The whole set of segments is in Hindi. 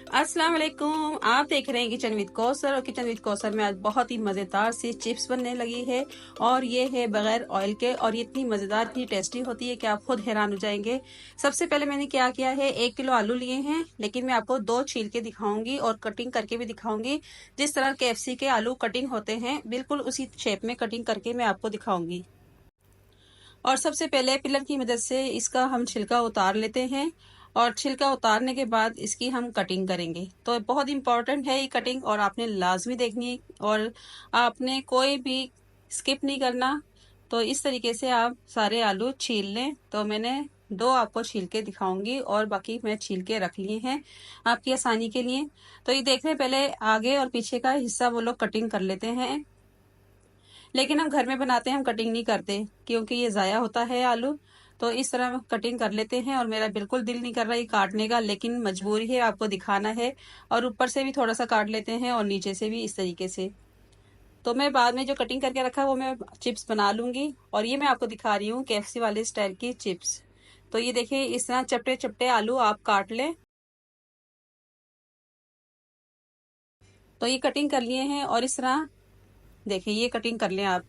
अस्सलाम वालेकुम। आप देख रहे हैं किचन विद कौसर और किचन विद कौसर में आज बहुत ही मज़ेदार सी चिप्स बनने लगी है और ये है बगैर ऑयल के और ये इतनी मज़ेदार इतनी टेस्टी होती है कि आप खुद हैरान हो जाएंगे। सबसे पहले मैंने क्या किया है, 1 किलो आलू लिए हैं, लेकिन मैं आपको 2 छील के दिखाऊंगी और कटिंग करके भी दिखाऊंगी। जिस तरह KFC के आलू कटिंग होते हैं बिल्कुल उसी शेप में कटिंग करके मैं आपको दिखाऊंगी। और सबसे पहले पिलर की मदद से इसका हम छिलका उतार लेते हैं और छिलका उतारने के बाद इसकी हम कटिंग करेंगे। तो बहुत इंपॉर्टेंट है ये कटिंग और आपने लाजमी देखनी है और आपने कोई भी स्किप नहीं करना। तो इस तरीके से आप सारे आलू छील लें। तो मैंने 2 आपको छील के दिखाऊंगी और बाकी मैं छील के रख लिए हैं आपकी आसानी के लिए। तो ये देख रहे हैं, पहले आगे और पीछे का हिस्सा वो लोग कटिंग कर लेते हैं, लेकिन हम घर में बनाते हैं, हम कटिंग नहीं करते क्योंकि ये ज़ाया होता है आलू। तो इस तरह कटिंग कर लेते हैं और मेरा बिल्कुल दिल नहीं कर रहा है काटने का, लेकिन मजबूरी है, आपको दिखाना है। और ऊपर से भी थोड़ा सा काट लेते हैं और नीचे से भी इस तरीके से। तो मैं बाद में जो कटिंग करके रखा है वो मैं चिप्स बना लूंगी। और ये मैं आपको दिखा रही हूँ KFC वाले स्टाइल की चिप्स। तो ये देखिए, इस तरह चपटे चपटे आलू आप काट लें। तो ये कटिंग कर लिए हैं और इस तरह देखिए ये कटिंग कर लें आप।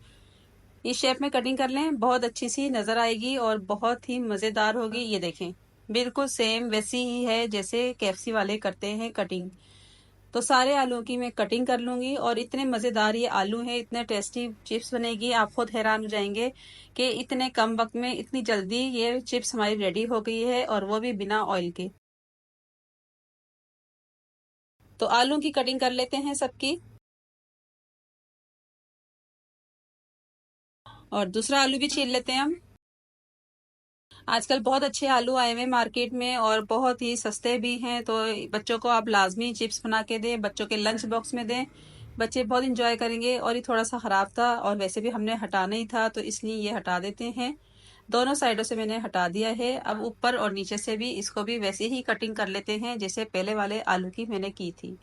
इस शेप में कटिंग कर लें, बहुत अच्छी सी नजर आएगी और बहुत ही मजेदार होगी। ये देखें, बिल्कुल सेम वैसी ही है जैसे KFC वाले करते हैं कटिंग। तो सारे आलू की मैं कटिंग कर लूंगी और इतने मजेदार ये आलू हैं, इतने टेस्टी चिप्स बनेगी, आप खुद हैरान हो जाएंगे कि इतने कम वक्त में इतनी जल्दी ये चिप्स हमारी रेडी हो गई है और वो भी बिना ऑयल के। तो आलू की कटिंग कर लेते हैं सबकी। और दूसरा आलू भी छील लेते हैं हम। आजकल बहुत अच्छे आलू आए हुए हैं मार्केट में और बहुत ही सस्ते भी हैं। तो बच्चों को आप लाजमी चिप्स बना के दें, बच्चों के लंच बॉक्स में दें, बच्चे बहुत इंजॉय करेंगे। और ये थोड़ा सा ख़राब था और वैसे भी हमने हटाना ही था, तो इसलिए ये हटा देते हैं। दोनों साइडों से मैंने हटा दिया है। अब ऊपर और नीचे से भी इसको भी वैसे ही कटिंग कर लेते हैं जैसे पहले वाले आलू की मैंने की थी।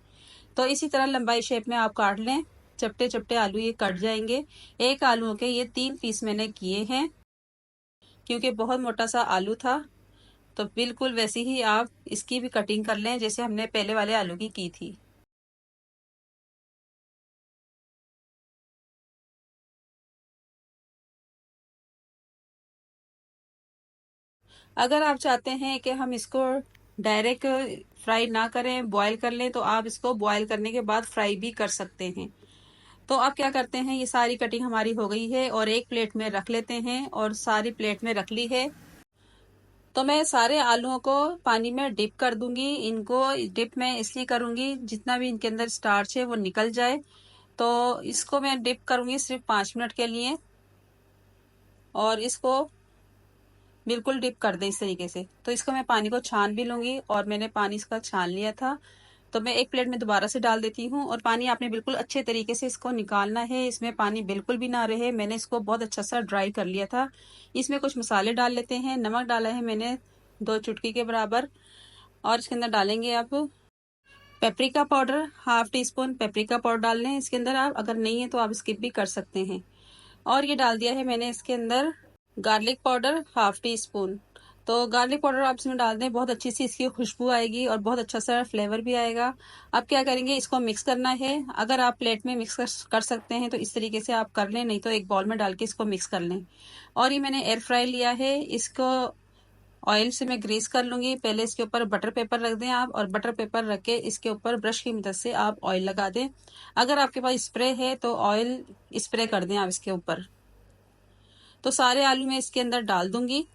तो इसी तरह लंबाई शेप में आप काट लें, चपटे चपटे आलू ये कट जाएंगे। एक आलू के ये 3 पीस मैंने किए हैं क्योंकि बहुत मोटा सा आलू था। तो बिल्कुल वैसी ही आप इसकी भी कटिंग कर लें जैसे हमने पहले वाले आलू की थी। अगर आप चाहते हैं कि हम इसको डायरेक्ट फ्राई ना करें, बॉयल कर लें, तो आप इसको बॉयल करने के बाद फ्राई भी कर सकते हैं। तो आप क्या करते हैं, ये सारी कटिंग हमारी हो गई है और एक प्लेट में रख लेते हैं और सारी प्लेट में रख ली है। तो मैं सारे आलूओं को पानी में डिप कर दूंगी। इनको डिप मैं इसलिए करूंगी जितना भी इनके अंदर स्टार्च है वो निकल जाए। तो इसको मैं डिप करूंगी सिर्फ 5 मिनट के लिए और इसको बिल्कुल डिप कर दें इस तरीके से। तो इसको मैं पानी को छान भी लूंगी और मैंने पानी इसका छान लिया था। तो मैं एक प्लेट में दोबारा से डाल देती हूँ और पानी आपने बिल्कुल अच्छे तरीके से इसको निकालना है, इसमें पानी बिल्कुल भी ना रहे। मैंने इसको बहुत अच्छा सा ड्राई कर लिया था। इसमें कुछ मसाले डाल लेते हैं। नमक डाला है मैंने 2 चुटकी के बराबर और इसके अंदर डालेंगे आप paprika powder, ½ tea spoon paprika powder डाल लें इसके अंदर आप। अगर नहीं है तो आप स्किप भी कर सकते हैं। और ये डाल दिया है मैंने इसके अंदर गार्लिक पाउडर ½ टी स्पून। तो गार्लिक पाउडर आप इसमें डाल दें, बहुत अच्छी सी इसकी खुशबू आएगी और बहुत अच्छा सा फ्लेवर भी आएगा। अब क्या करेंगे, इसको मिक्स करना है। अगर आप प्लेट में मिक्स कर सकते हैं तो इस तरीके से आप कर लें, नहीं तो एक बाउल में डाल के इसको मिक्स कर लें। और ये मैंने एयर फ्राई लिया है, इसको ऑयल से मैं ग्रीस कर लूंगी। पहले इसके ऊपर बटर पेपर रख दें आप और बटर पेपर रख के इसके ऊपर ब्रश की मदद से आप ऑयल लगा दें। अगर आपके पास स्प्रे है तो ऑयल स्प्रे कर दें आप इसके ऊपर। तो सारे आलू मैं इसके अंदर डाल दूंगी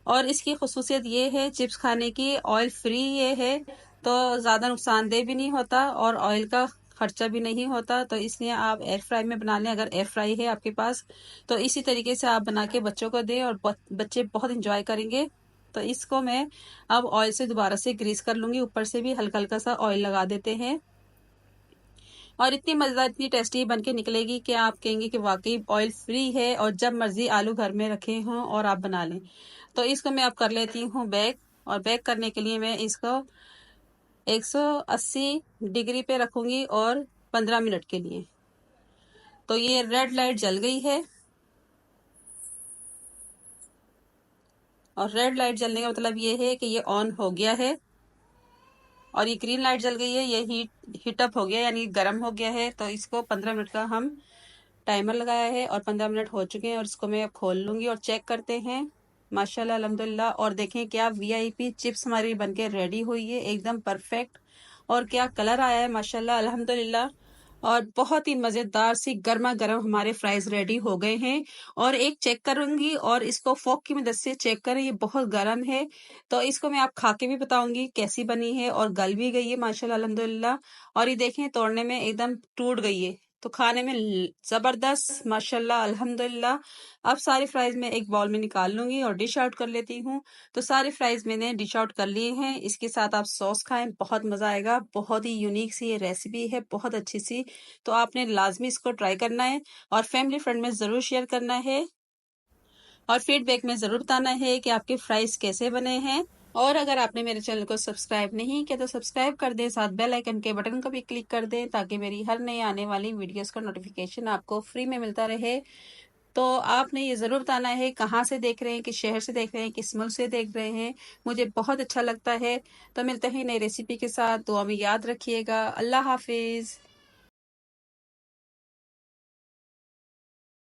और इसकी खसूसियत ये है चिप्स खाने की, ऑयल फ्री ये है, तो ज़्यादा नुकसानदेह भी नहीं होता और ऑयल का खर्चा भी नहीं होता। तो इसलिए आप एयर फ्राई में बना लें, अगर एयर फ्राई है आपके पास। तो इसी तरीके से आप बना के बच्चों को दें और बच्चे बहुत इंजॉय करेंगे। तो इसको मैं अब ऑयल से दोबारा से ग्रीस कर लूंगी, ऊपर से भी हल्का हल्का सा ऑयल लगा देते हैं। और इतनी मजेदार इतनी टेस्टी बन के निकलेगी कि आप कहेंगे कि वाकई ऑयल फ्री है और जब मर्जी आलू घर में रखे हों और आप बना लें। तो इसको मैं अब कर लेती हूँ बेक। और बेक करने के लिए मैं इसको 180 डिग्री पे रखूंगी और 15 मिनट के लिए। तो ये रेड लाइट जल गई है और रेड लाइट जलने का मतलब ये है कि ये ऑन हो गया है। और ये ग्रीन लाइट जल गई है, ये हीटअप हो गया यानी गर्म हो गया है। तो इसको 15 मिनट का हम टाइमर लगाया है और 15 मिनट हो चुके हैं और इसको मैं अब खोल लूंगी और चेक करते हैं। माशाल्लाह अल्हम्दुलिल्लाह। और देखें क्या वीआईपी चिप्स हमारी बनके रेडी हुई है, एकदम परफेक्ट। और क्या कलर आया है माशाल्लाह अल्हम्दुलिल्लाह। और बहुत ही मजेदार सी गर्मा गर्म हमारे फ्राइज रेडी हो गए हैं। और एक चेक करूंगी और इसको फोक की मदद से चेक करें, ये बहुत गर्म है। तो इसको मैं आप खा के भी बताऊंगी कैसी बनी है। और गल भी गई है माशाल्लाह अल्हम्दुलिल्लाह। और ये देखें तोड़ने में एकदम टूट गई है, तो खाने में जबरदस्त माशाल्लाह अल्हम्दुलिल्लाह। अब सारी फ्राइज में एक बाउल में निकाल लूंगी और डिश आउट कर लेती हूँ। तो सारे फ्राइज मैंने डिश आउट कर लिए हैं। इसके साथ आप सॉस खाएं, बहुत मजा आएगा। बहुत ही यूनिक सी ये रेसिपी है, बहुत अच्छी सी। तो आपने लाजमी इसको ट्राई करना है और फैमिली फ्रेंड में जरूर शेयर करना है और फीडबैक में जरूर बताना है कि आपके फ्राइज कैसे बने हैं। और अगर आपने मेरे चैनल को सब्सक्राइब नहीं किया तो सब्सक्राइब कर दें, साथ बेल आइकन के बटन को भी क्लिक कर दें ताकि मेरी हर नई आने वाली वीडियोस का नोटिफिकेशन आपको फ्री में मिलता रहे। तो आपने ये ज़रूर बताना है कहाँ से देख रहे हैं, किस शहर से देख रहे हैं, किस मुल्क से देख रहे हैं। मुझे बहुत अच्छा लगता है। तो मिलते हैं नई रेसिपी के साथ। दुआ में याद रखिएगा। अल्लाह हाफिज़।